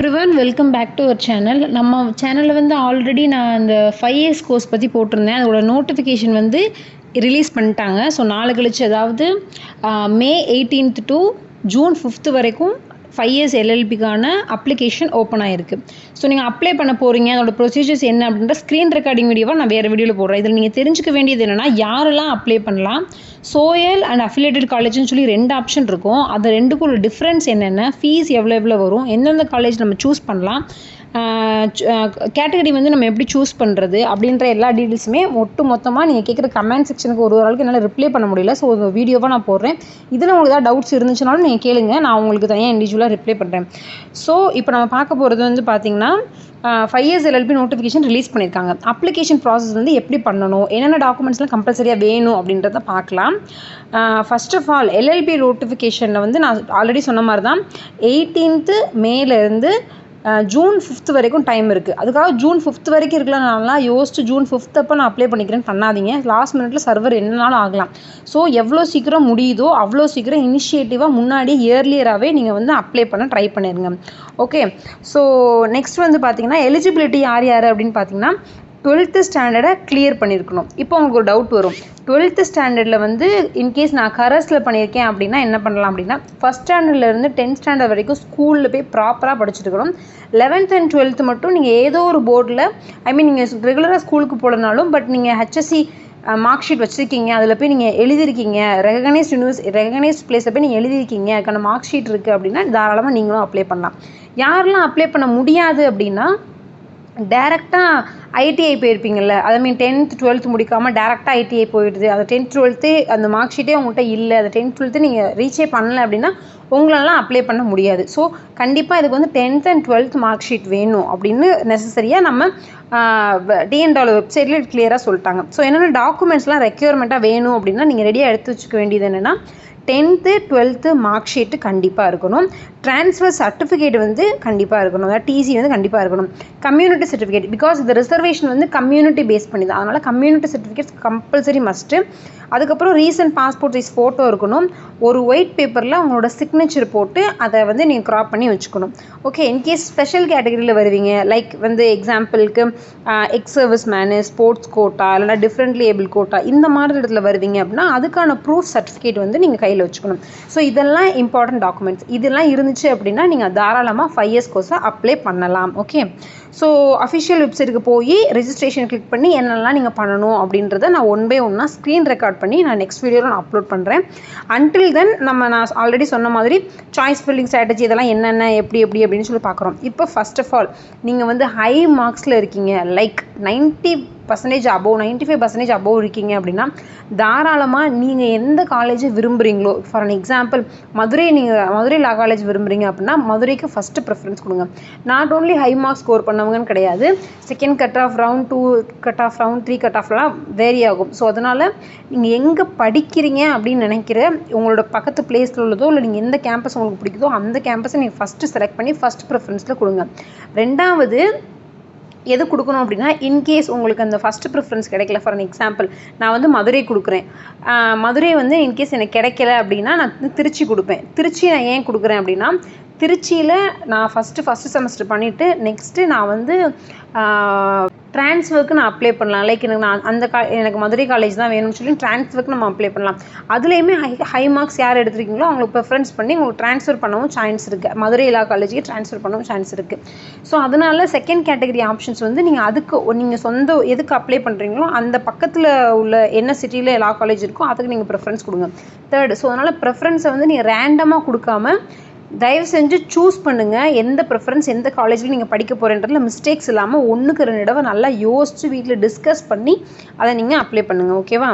Everyone welcome back to our channel. நம்ம சேனலில் வந்து ஆல்ரெடி நான் இந்த 5 இயர்ஸ் கோர்ஸ் பற்றி போட்டிருந்தேன். அதோட நோட்டிஃபிகேஷன் வந்து ரிலீஸ் பண்ணிட்டாங்க. ஸோ நாளை கழிச்சு, அதாவது மே 18th டு ஜூன் 5th வரைக்கும் 5 இயர்ஸ் எல்எல்பிக்கான அப்ளிகேஷன் ஓப்பன் ஆகிருக்கு. ஸோ நீங்கள் அப்ளை பண்ண போகிறீங்க, அதோட ப்ரொசீஜர்ஸ் என்ன அப்படின்ற ஸ்க்ரீன் ரெக்கார்டிங் வீடியோவாக நான் வேறு வீடியோவில் போடுறேன். இதில் நீங்கள் தெரிஞ்சுக்க வேண்டியது என்னென்னா, யாரெல்லாம் அப்ளை பண்ணலாம், சோயல் அண்ட் அஃபிலியேட்டட் காலேஜ்னு சொல்லி 2 ஆப்ஷன் இருக்கும். அது ரெண்டுக்கும் உள்ள டிஃப்ரென்ஸ் என்னென்ன, ஃபீஸ் எவ்வளோ வரும், எந்தெந்த காலேஜ் நம்ம சூஸ் பண்ணலாம், கேட்டகரி வந்து நம்ம எப்படி சூஸ் பண்ணுறது அப்படின்ற எல்லா டீட்டெயில்ஸுமே மொத்தமாக நீங்கள் கேட்குற கமெண்ட் செக்ஷனுக்கு ஒரு ஆளுக்கு என்னால் ரிப்ளை பண்ண முடியல. ஸோ ஒரு வீடியோவாக நான் போடுறேன். இதில் உங்களுக்கு ஏதாவது டவுட்ஸ் இருந்துச்சுனாலும் நீங்கள் கேளுங்க, நான் உங்களுக்கு தனியாக இண்டிவிஜுவலாக ரிப்ளை பண்ணுறேன். ஸோ இப்போ நம்ம பார்க்க போகிறது வந்து பார்த்திங்கன்னா 5 இயர்ஸ் எல்எல்பி நோட்டிஃபிகேஷன் ரிலீஸ் பண்ணியிருக்காங்க. அப்ளிகேஷன் ப்ராசஸ் வந்து எப்படி பண்ணணும், என்னென்ன டாக்குமெண்ட்ஸ்லாம் கம்பல்சரியாக வேணும் அப்படின்றத பார்க்கலாம். ஃபர்ஸ்ட் ஆஃப் ஆல் எல்எல்பி நோட்டிஃபிகேஷனில் வந்து நான் ஆல்ரெடி சொன்ன மாதிரி தான் 18th மேலேருந்து ஜூன் 5th வரைக்கும் டைம் இருக்குது. அதுக்காக ஜூன் 5th வரைக்கும் இருக்கலாம் நல்லா யோசிச்சு ஜூன் 5th அப்போ நான் அப்ளை பண்ணிக்கிறேன்னு பண்ணாதீங்க. லாஸ்ட் மினிட்ல சர்வர் என்னனாலும் ஆகலாம். ஸோ எவ்வளோ சீக்கிரம் முடியுதோ அவ்வளோ சீக்கிரம் இனிஷியேட்டிவாக முன்னாடி இயர்லியராகவே நீங்கள் வந்து அப்ளை பண்ண ட்ரை பண்ணிடுங்க. ஓகே, ஸோ நெக்ஸ்ட் வந்து பார்த்தீங்கன்னா எலிஜிபிலிட்டி யார் அப்படின்னு பார்த்தீங்கன்னா 12th ஸ்டாண்டர்டை கிளியர் பண்ணியிருக்கணும். இப்போ உங்களுக்கு ஒரு டவுட் வரும், 12th ஸ்டாண்டர்டில் வந்து இன்கேஸ் நான் கரஸில் பண்ணியிருக்கேன் அப்படின்னா என்ன பண்ணலாம் அப்படின்னா, ஃபஸ்ட் ஸ்டாண்டர்ட்லேருந்து 10th ஸ்டாண்டர்ட் வரைக்கும் ஸ்கூலில் போய் ப்ராப்பராக படிச்சுட்டுருக்கணும். 11th and 12th மட்டும் நீங்கள் ஏதோ ஒரு போர்டில், நீங்கள் ரெகுலராக ஸ்கூலுக்கு போகலனாலும் பட் நீங்கள் ஹெச்எஸ்சி மார்க் ஷீட் வச்சுருக்கீங்க, அதில் போய் நீங்கள் எழுதியிருக்கீங்க, ரெகனைஸ்ட் பிளேஸில் போய் நீங்கள் எழுதியிருக்கீங்க, அதுக்கான மார்க் ஷீட் இருக்குது அப்படின்னா தாராளமாக நீங்களும் அப்ளை பண்ணலாம். யாரெல்லாம் அப்ளை பண்ண முடியாது அப்படின்னா, டேரெக்டாக ஐடிஐ போயிருப்பீங்கள்ல, ஐ மீன் 10th 12th முடிக்காமல் டேரெக்டாக ஐடிஐ போயிடுது, அது 10th 12th அந்த மார்க் ஷீட்டே உங்கள்கிட்ட இல்லை, அது 10th 12th நீங்கள் ரீச்சே பண்ணலை அப்படின்னா உங்களெல்லாம் அப்ளை பண்ண முடியாது. ஸோ கண்டிப்பாக இதுக்கு வந்து 10th and 12th mark sheet வேணும் அப்படின்னு நெசசரியாக நம்ம டிஎன்டால் வெப்சைட்லேயே கிளியராக சொல்லிட்டாங்க. ஸோ என்னென்ன டாக்குமெண்ட்ஸ்லாம் ரெக்யர்மெண்ட்டாக வேணும் அப்படின்னா, நீங்கள் ரெடியாக எடுத்து வச்சுக்க வேண்டியது என்னென்னா 10th 12th மார்க் ஷீட்டு கண்டிப்பாக இருக்கணும், ட்ரான்ஸ்ஃபர் சர்டிஃபிகேட் வந்து கண்டிப்பாக இருக்கணும், அதாவது டிசி வந்து கண்டிப்பாக இருக்கணும், கம்யூனிட்டி சர்டிஃபிகேட், பிகாஸ் இந்த ரிசர்வேஷன் வந்து கம்யூனிட்டி பேஸ் பண்ணி தான், அதனால் கம்யூனிட்டி சர்டிஃபிகேட்ஸ் கம்பல்சரி மஸ்ட்டு. அதுக்கப்புறம் ரீசன்ட் பாஸ்போர்ட் சைஸ் ஃபோட்டோ இருக்கணும், ஒரு ஒயிட் பேப்பரில் உங்களோட சிக்னேச்சர் போட்டு அதை வந்து நீங்கள் க்ராப் பண்ணி வச்சுக்கணும். ஓகே, இன்கேஸ் ஸ்பெஷல் கேட்டகரியில் வருவீங்க, லைக் வந்து எக்ஸாம்பிளுக்கு ex service men, sports quota, இல்லைனா டிஃப்ரெண்ட்லி ஏபிள் கோட்டா, இந்த மாதிரி இடத்துல வருவீங்க அப்படின்னா அதுக்கான ப்ரூஃப் சர்டிஃபிகேட் வந்து நீங்கள் கையில் வச்சுக்கணும். ஸோ இதெல்லாம் இம்பார்ட்டன்ட் டாக்குமெண்ட்ஸ். இதெல்லாம் இருந்துச்சு அப்படின்னா நீங்கள் தாராளமாக 5 இயர்ஸ் கோர்ஸை அப்ளை பண்ணலாம். ஓகே, ஸோ அஃபிஷியல் வெப்சைட்டுக்கு போய் ரெஜிஸ்ட்ரேஷன் கிளிக் பண்ணி என்னெல்லாம் நீங்கள் பண்ணணும் அப்படின்றத நான் 1 by 1 ஸ்க்ரீன் ரெக்கார்ட் பண்ணி நான் நெக்ஸ்ட் வீடியோவில் நான் அப்லோட் பண்ணுறேன். அன்டில் தென் நான் ஆல்ரெடி சொன்ன மாதிரி சாய்ஸ் ஃபில்லிங் ஸ்ட்ராட்டஜி இதெல்லாம் என்னென்ன எப்படி அப்படின்னு சொல்லி பார்க்குறோம். இப்போ ஃபர்ஸ்ட் ஆஃப் ஆல் நீங்கள் வந்து ஹை மார்க்ஸில் இருக்கீங்க, லைக் 90% above 95% above இருக்கீங்க அப்படின்னா தாராளமாக நீங்கள் எந்த காலேஜ் விரும்புகிறீங்களோ, for an example Madurai law college விரும்புகிறீங்க அப்படின்னா மதுரைக்கு ஃபஸ்ட்டு ப்ரிஃபரன்ஸ் கொடுங்க. Not only high marks score பண்ணவங்கன்னு கிடையாது, second cut off round 2 cut off round 3 cut ஆஃப்லாம் வேரி ஆகும். ஸோ அதனால் நீங்கள் எங்கே படிக்கிறீங்க அப்படின்னு நினைக்கிற உங்களோட பக்கத்து பிளேஸில் உள்ளதோ இல்லை நீங்கள் எந்த கேம்பஸ் உங்களுக்கு பிடிக்குதோ அந்த கேம்பஸை நீங்கள் ஃபஸ்ட்டு செலக்ட் பண்ணி ஃபஸ்ட் ப்ரிஃபரன்ஸில் கொடுங்க. ரெண்டாவது எது கொடுக்கணும் அப்படின்னா, இன்கேஸ் உங்களுக்கு அந்த ஃபஸ்ட்டு ப்ரிஃபரன்ஸ் கிடைக்கல, ஃபார் அன் எக்ஸாம்பிள் நான் வந்து மதுரை கொடுக்குறேன், மதுரை வந்து இன்கேஸ் எனக்கு கிடைக்கல அப்படின்னா நான் திருச்சி கொடுப்பேன். திருச்சி நான் ஏன் கொடுக்குறேன் அப்படின்னா, திருச்சியில் நான் ஃபஸ்ட்டு செமஸ்டர் பண்ணிவிட்டு நெக்ஸ்ட்டு நான் வந்து ட்ரான்ஸ்ஃபருக்கு நான் அப்ளை பண்ணலாம். லைக் எனக்கு மதுரை காலேஜ் தான் வேணும்னு சொல்லி ட்ரான்ஸ்ஃபருக்கு நம்ம அப்ளை பண்ணலாம். அதுலேயுமே ஹை மார்க்ஸ் யார் எடுத்துருக்கீங்களோ அவங்களுக்கு ப்ரிஃபரன்ஸ் பண்ணி உங்களுக்கு ட்ரான்ஸ்ஃபர் பண்ணவும் சான்ஸ் இருக்குது, மதுரை லா காலேஜுக்கு ட்ரான்ஸ்ஃபர் பண்ணவும் சான்ஸ் இருக்குது. ஸோ அதனால் செகண்ட் கேட்டகரி ஆப்ஷன்ஸ் வந்து நீங்கள் சொந்த எதுக்கு அப்ளை பண்ணுறீங்களோ அந்த பக்கத்தில் உள்ள என்ன சிட்டியில் லா காலேஜ் இருக்கோ அதுக்கு நீங்கள் ப்ரிஃபரன்ஸ் கொடுங்க. தேர்டு, ஸோ அதனால் ப்ரிஃபரன்ஸை வந்து நீங்கள் ரேண்டமாக கொடுக்காம தயவு செஞ்சு சூஸ் பண்ணுங்கள், எந்த ப்ரிஃபரன்ஸ் எந்த காலேஜில் நீங்கள் படிக்க போகிறேன்றதுல மிஸ்டேக்ஸ் இல்லாமல் 1க்கு 2 தடவை நல்லா யோசித்து வீட்டில் டிஸ்கஸ் பண்ணி அதை நீங்கள் அப்ளை பண்ணுங்கள். ஓகேவா?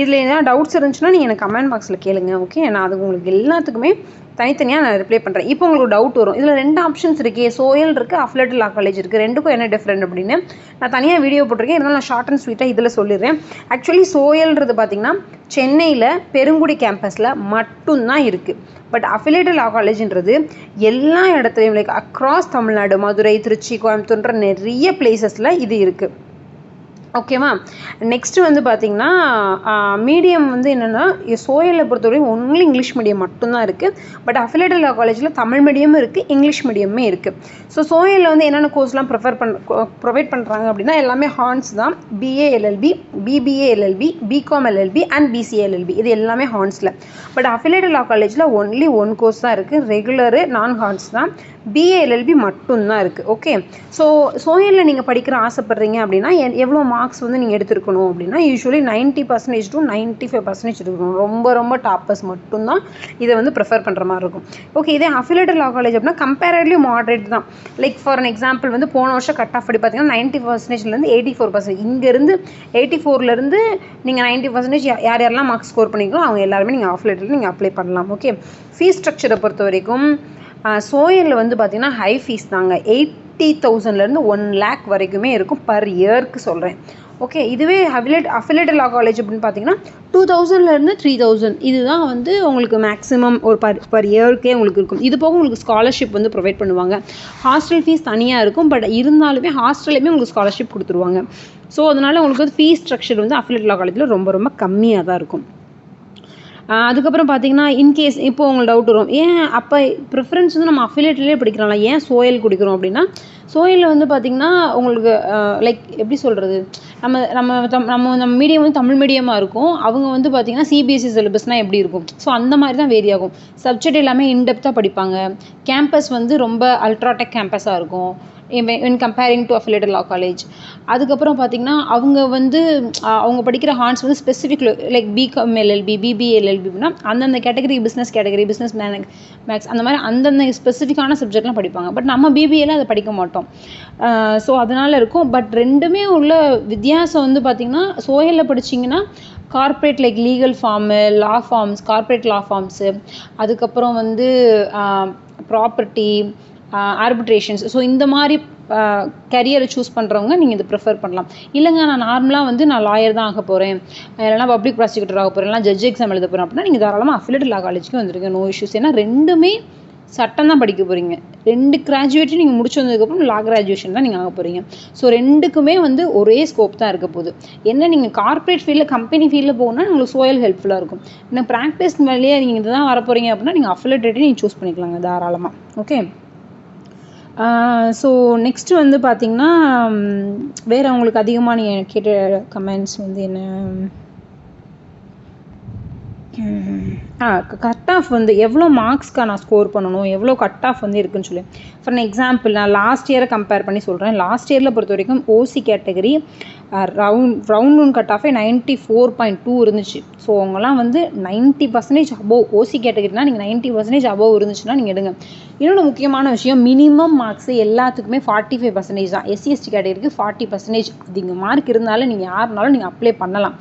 இதில் எதாவது டவுட்ஸ் இருந்துச்சுன்னா நீங்கள் எனக்கு கமெண்ட் பாக்ஸில் கேளுங்க. ஓகே, நான் அது உங்களுக்கு எல்லாத்துக்குமே தனித்தனியாக நான் ரிப்ளை பண்ணுறேன். இப்போ உங்களுக்கு டவுட் வரும், இதில் 2 ஆப்ஷன்ஸ் இருக்குது, சோயல் இருக்குது, அஃபிலியேட்டட் லா காலேஜ் இருக்குது, ரெண்டுக்கும் என்ன டிஃப்ரெண்ட் அப்படின்னு நான் தனியாக வீடியோ போட்டிருக்கேன். இருந்தாலும் நான் ஷார்ட் அண்ட் ஸ்வீட்டாக இதில் சொல்லிடுறேன். ஆக்சுவலி சோயல்ன்றது பார்த்திங்கன்னா சென்னையில் பெருங்குடி கேம்பஸில் மட்டும்தான் இருக்குது. பட் அஃபிலியேட்டட் லா காலேஜ்ன்றது எல்லா இடத்துலையும், லைக் அக்ராஸ் தமிழ்நாடு, மதுரை, திருச்சி, கோயம்புத்தூர்ன்ற நிறைய பிளேசஸில் இது இருக்குது. ஓகேவா. நெக்ஸ்ட்டு வந்து பார்த்திங்கன்னா மீடியம் வந்து என்னென்னா சோயலை பொறுத்தவரைக்கும் ஒன்லி இங்கிலீஷ் மீடியம் மட்டும்தான் இருக்குது. பட் அஃபிலியேட்டட் லா காலேஜில் தமிழ் மீடியமும் இருக்குது, இங்கிலீஷ் மீடியமே இருக்குது. ஸோ சோயலில் வந்து என்னென்ன கோர்ஸ்லாம் ப்ரொவைட் பண்ணுறாங்க அப்படின்னா எல்லாமே ஹார்ன்ஸ் தான். BA LLB, BBA LLB, BCom LLB and BCA LLB, இது எல்லாமே ஹார்ன்ஸில். பட் அஃபிலியேட்டட் லா காலேஜில் ஒன்லி ஒன் கோர்ஸ் தான் இருக்குது, ரெகுலரு நான் ஹார்ன்ஸ் தான். பிஏ எல்எல்பி மட்டும்தான் இருக்குது. ஓகே. ஸோ சோயலில் நீங்கள் படிக்கிற ஆசைப்பட்றீங்க அப்படின்னா எவ்வளோ மார்க்ஸ் வந்து நீங்கள் எடுத்துருக்கணும் அப்படின்னா யூஸ்வலி 90% to 95% இருக்கணும். ரொம்ப ரொம்ப டாப்பர்ஸ் மட்டும்தான் இதை வந்து ப்ரிஃபர் பண்ணுற மாதிரி இருக்கும். ஓகே. இதே அஃபிலியேட்டட் லா காலேஜ் அப்படின்னா கம்பேரட்லி மாடரேட் தான். லைக் ஃபார் அன் எக்ஸாம்பிள் வந்து போன வருஷம் கட் ஆஃப் படி பார்த்தீங்கன்னா 90%லேருந்து 84%. இங்கேருந்து 84லேருந்து நீங்கள் 90% யாரெல்லாம் மார்க்ஸ் ஸ்கோர் பண்ணிங்களோ அவங்க எல்லாருமே நீங்கள் அஃபிலியேட்டடில் நீங்கள் அப்ளை பண்ணலாம். ஓகே. ஃபீஸ் ஸ்ட்ரக்சரை பொறுத்த வரைக்கும் சோயலில் வந்து பார்த்திங்கன்னா ஹை ஃபீஸ் தாங்க. 80,000லேருந்து 1 lakh வரைக்குமே இருக்கும் பர் இயர்க்கு சொல்கிறேன். ஓகே. இதுவே அஃபிலியேட்டட் லா காலேஜ் அப்படின்னு பார்த்தீங்கன்னா 2000லேருந்து 3000 இதுதான் வந்து உங்களுக்கு மேக்ஸிமம் ஒரு பர் இயர்க்கே உங்களுக்கு இருக்கும். இது போக உங்களுக்கு ஸ்காலர்ஷிப் வந்து ப்ரொவைட் பண்ணுவாங்க. ஹாஸ்டல் ஃபீஸ் தனியாக இருக்கும், பட் இருந்தாலுமே ஹாஸ்டல்லையுமே உங்களுக்கு ஸ்காலர்ஷிப் கொடுத்துருவாங்க. ஸோ அதனால் உங்களுக்கு வந்து ஃபீஸ் ஸ்ட்ரக்சர் வந்து அஃபிலியேட்டட் லா காலேஜில் ரொம்ப ரொம்ப கம்மியாக தான் இருக்கும். அதுக்கப்புறம் பார்த்தீங்கன்னா இன்கேஸ் இப்போ உங்களுக்கு டவுட் வரும், ஏன் அப்போ ப்ரிஃபரன்ஸ் வந்து நம்ம அஃபிலியேட்லேயே படிக்கிறோம்ல, ஏன் சோயல் குடிக்கிறோம் அப்படின்னா சோயலில் வந்து பார்த்திங்கன்னா உங்களுக்கு லைக் எப்படி சொல்கிறது, நம்ம மீடியம் வந்து தமிழ் மீடியமாக இருக்கும். அவங்க வந்து பார்த்திங்கன்னா சிபிஎஸ்சி சிலபஸ்னால் எப்படி இருக்கும், ஸோ அந்த மாதிரி தான் வேரி ஆகும். சப்ஜெக்ட் எல்லாமே இன்டெப்த்தாக படிப்பாங்க. கேம்பஸ் வந்து ரொம்ப அல்ட்ராடெக் கேம்பஸாக இருக்கும் in comparing to affiliated law college. அதுக்கப்புறம் பார்த்திங்கன்னா அவங்க வந்து அவங்க படிக்கிற ஹார்ன்ஸ் வந்து specific like BCom LLB, BBA எல்எல்பினா அந்தந்த கேட்டகரி, பிஸ்னஸ் மேக்ஸ் அந்த மாதிரி அந்தந்த ஸ்பெசிஃபிக்கான சப்ஜெக்ட்லாம் படிப்பாங்க. பட் நம்ம பிபிஏல அதை படிக்க மாட்டோம். ஸோ அதனால் இருக்கும். பட் ரெண்டுமே உள்ள வித்தியாசம் வந்து பார்த்திங்கன்னா சோயலில் படிச்சிங்கன்னா கார்ப்பரேட் லைக் லீகல் ஃபார்மு, லா ஃபார்ம்ஸ், கார்ப்பரேட் லா ஃபார்ம்ஸு, அதுக்கப்புறம் வந்து ப்ராப்பர்ட்டி, ஆர்பிட்ரேஷன்ஸ், ஸோ இந்த மாதிரி கரியரை சூஸ் பண்ணுறவங்க நீங்கள் இதை ப்ரிஃபர் பண்ணலாம். இல்லைங்க நான் நார்மலாக வந்து நான் லாயர் தான் ஆக போகிறேன், இல்லைனா பப்ளிக் ப்ராசிக்யூட்டர் ஆக போகிறேன், இல்லைனா ஜட்ஜ் எக்ஸாம் எழுத போகிறேன் அப்படின்னா நீங்கள் தாராளமாக அஃபிலியேட்டட் லா காலேஜுக்கு வந்துருங்க, நோ இஷ்யூஸ். ஏன்னா ரெண்டுமே சட்டம் தான் படிக்க போகிறீங்க. 2 கிராஜுவேட்டும் நீங்கள் முடிச்சு வந்ததுக்கப்புறம் லா கிராஜுவேஷன் தான் நீங்கள் ஆக போகிறீங்க. ஸோ ரெண்டுக்குமே வந்து ஒரே ஸ்கோப் தான் இருக்க போகுது. என்ன நீங்கள் கார்ப்பரேட் ஃபீல்டில் கம்பெனி ஃபீல்டில் போகணுன்னா உங்களுக்கு சோயல் ஹெல்ப்ஃபுல்லாக இருக்கும். இன்னும் ப்ராக்டிஸ் மேலேயே நீங்கள் இது தான் வர போகிறீங்க அப்படின்னா நீங்கள் அஃபிலியேட்டடே நீங்கள் சூஸ் பண்ணிக்கலாங்க தாராளமாக. ஓகே. ஸோ நெக்ஸ்ட்டு வந்து பார்த்திங்கன்னா வேறு உங்களுக்கு அதிகமாக நீங்கள் கேட்ட கமெண்ட்ஸ் வந்து என்ன, கட் ஆஃப் வந்து எவ்வளோ மார்க்ஸ்க்காக நான் ஸ்கோர் பண்ணணும், எவ்வளோ கட் ஆஃப் வந்து இருக்குன்னு சொல்லி ஃபார் எக்ஸாம்பிள் நான் லாஸ்ட் இயரை கம்பேர் பண்ணி சொல்கிறேன். லாஸ்ட் இயரில் பொறுத்த வரைக்கும் ஓசி கேட்டகரி ரவுண்ட் 1 கட் ஆஃபே 94.2 இருந்துச்சு. ஸோ அவங்கலாம் வந்து 90% அபோவ். ஓசி கேட்டகரினா நீங்கள் 90% அபோவ் இருந்துச்சுன்னா நீங்கள் எடுங்க. இன்னொன்று முக்கியமான விஷயம், மினிமம் மார்க்ஸு எல்லாத்துக்குமே 45% தான். எஸ்சி எஸ்டி கேட்டகரிக்கு 40% அதிக மார்க் இருந்தாலும் நீங்கள் யாருனாலும் நீங்கள் அப்ளை பண்ணலாம்.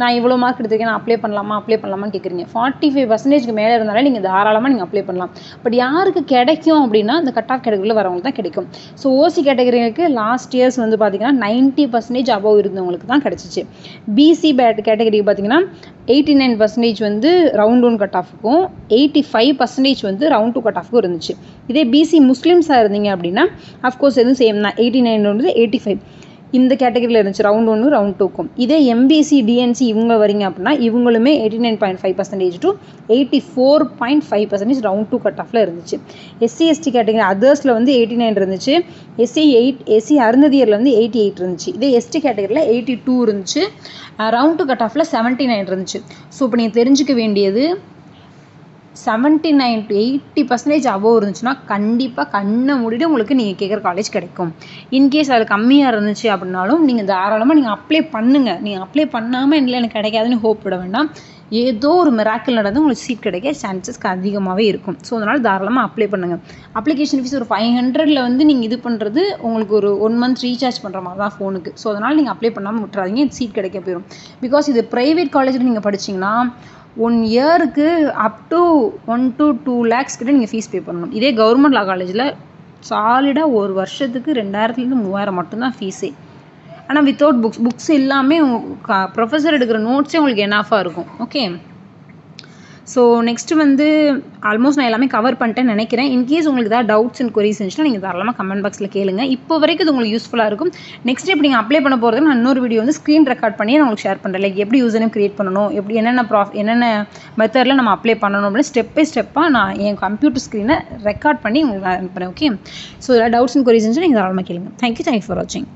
நான் இவ்வளோ மார்க் எடுத்திருக்கேன், நான் அப்ளை பண்ணலாமான்னு கேட்குறீங்க. 45%க்கு மேலே இருந்தாலே நீங்கள் தாராளமாக நீங்கள் அப்ளை பண்ணலாம். பட் யாருக்கு கிடைக்கும் அப்படின்னா இந்த கட் ஆஃப் கேட்டகரியில் வரவங்களுக்கு தான் கிடைக்கும். ஸோ ஓசி கேட்டகரிக்கு லாஸ்ட் இயர்ஸ் வந்து பார்த்திங்கன்னா 90% அபோவ் இருந்தவங்களுக்கு தான் கிடச்சிச்சு. பிசி கேட்டகரிக்கு பார்த்திங்கன்னா 89% வந்து ரவுண்ட் 1 கட் ஆஃபுக்கும் 85% வந்து ரவுண்ட் 2 கட் ஆஃபுக்கும் இருந்துச்சு. இதே பிசி முஸ்லீம்ஸாக இருந்தீங்க அப்படின்னா அஃப்கோர்ஸ் எதுவும் சேம் தான். 89 வந்து 85 இந்த கேட்டகரியில் இருந்துச்சு ரவுண்ட் 1 ரவுண்ட் 2க்கும். இதே எம்பிசி டிஎன்சி இவங்க வரீங்க அப்படின்னா இவங்களுமே 89.5% to 84.5% ரவுண்ட் 2 கட் ஆஃபில் இருந்துச்சு. எஸ்சி எஸ்டி கேட்டகரி அதர்ஸில் வந்து 89 இருந்துச்சு. எஸ்சி அருந்ததியரில் வந்து 88 இருந்துச்சு. இதே எஸ்டி கேட்டகரியில் 82 இருந்துச்சு. ரவுண்ட் 2 கட் ஆஃபில் 79 இருந்துச்சு. ஸோ இப்போ நீங்கள் தெரிஞ்சுக்க வேண்டியது 79 to 80% அபோவ் இருந்துச்சுன்னா கண்டிப்பாக கண்ணை மூடிட்டு உங்களுக்கு நீங்கள் கேட்குற காலேஜ் கிடைக்கும். இன்கேஸ் அது கம்மியாக இருந்துச்சு அப்படின்னாலும் நீங்கள் தாராளமாக நீங்கள் அப்ளை பண்ணுங்கள். நீங்கள் அப்ளை பண்ணாமல் இல்லை எனக்கு கிடைக்காதுன்னு ஹோப் விட வேண்டாம். ஏதோ ஒரு மிராக்கிள் நடந்து உங்களுக்கு சீட் கிடைக்க சான்சஸ் அதிகமாகவே இருக்கும். ஸோ அதனால் தாராளமாக அப்ளை பண்ணுங்கள். அப்ளிகேஷன் ஃபீஸ் ஒரு 500 வந்து நீங்கள் இது பண்ணுறது உங்களுக்கு ஒரு 1 month ரீசார்ஜ் பண்ணுற மாதிரி தான் ஃபோனுக்கு. ஸோ அதனால் நீங்கள் அப்ளை பண்ணாமல் விட்டுறாதீங்க, சீட் கிடைக்க போயிடும். பிகாஸ் இது ப்ரைவேட் காலேஜில் நீங்கள் படிச்சிங்கன்னா 1 இயருக்கு அப் டு 1 to 2 lakhs கிட்ட நீங்கள் ஃபீஸ் பே பண்ணணும். இதே கவர்மெண்ட் லா காலேஜில் சாலிடாக ஒரு வருஷத்துக்கு 2000 to 3000 மட்டும்தான் ஃபீஸே. ஆனால் வித்தவுட் புக்ஸ் எல்லாமே ப்ரொஃபஸர் எடுக்கிற நோட்ஸே உங்களுக்கு எனாஃபாக இருக்கும். ஓகே. ஸோ நெக்ஸ்ட்டு வந்து ஆல்மோஸ்ட் நான் எல்லாமே கவர் பண்ணிட்டேன்னு நினைக்கிறேன். இன்கேஸ் உங்களுக்கு ஏதாவது டவுட்ஸ் அண்ட் கொரிஸ் இருந்துச்சுன்னா நீங்கள் தாராளமாக கமெண்ட் பாக்ஸில் கேளுங்க. இப்போ வரைக்கும் இது உங்களுக்கு யூஸ்ஃபுல்லாக இருக்கும். நெக்ஸ்ட் இப்போ நீங்கள் அப்ளை பண்ண போகிறது நான் இன்னொரு வீடியோ வந்து ஸ்க்ரீன் ரெக்கார்ட் பண்ணி நான் உங்களுக்கு ஷேர் பண்ணுறேன். லைக் எப்படி யூசர் நேம் கிரியேட் பண்ணணும், எப்படி என்னென்ன மெத்தடில் நம்ம அப்ளை பண்ணணும் அப்படின்னு ஸ்டெப் பை ஸ்டெப்பாக நான் என் கம்ப்யூட்டர் ஸ்க்ரீனை ரெக்கார்ட் பண்ணி உங்களுக்கு நான் அனுப்புகிறேன். ஓகே, ஸோ ஏதாவது டவுட்ஸ் அண்ட் கொரிஸ் இருந்துச்சுன்னா நீங்கள் தாராளமாக கேளுங்க. தேங்க்யூ ஃபார் வாட்சிங்.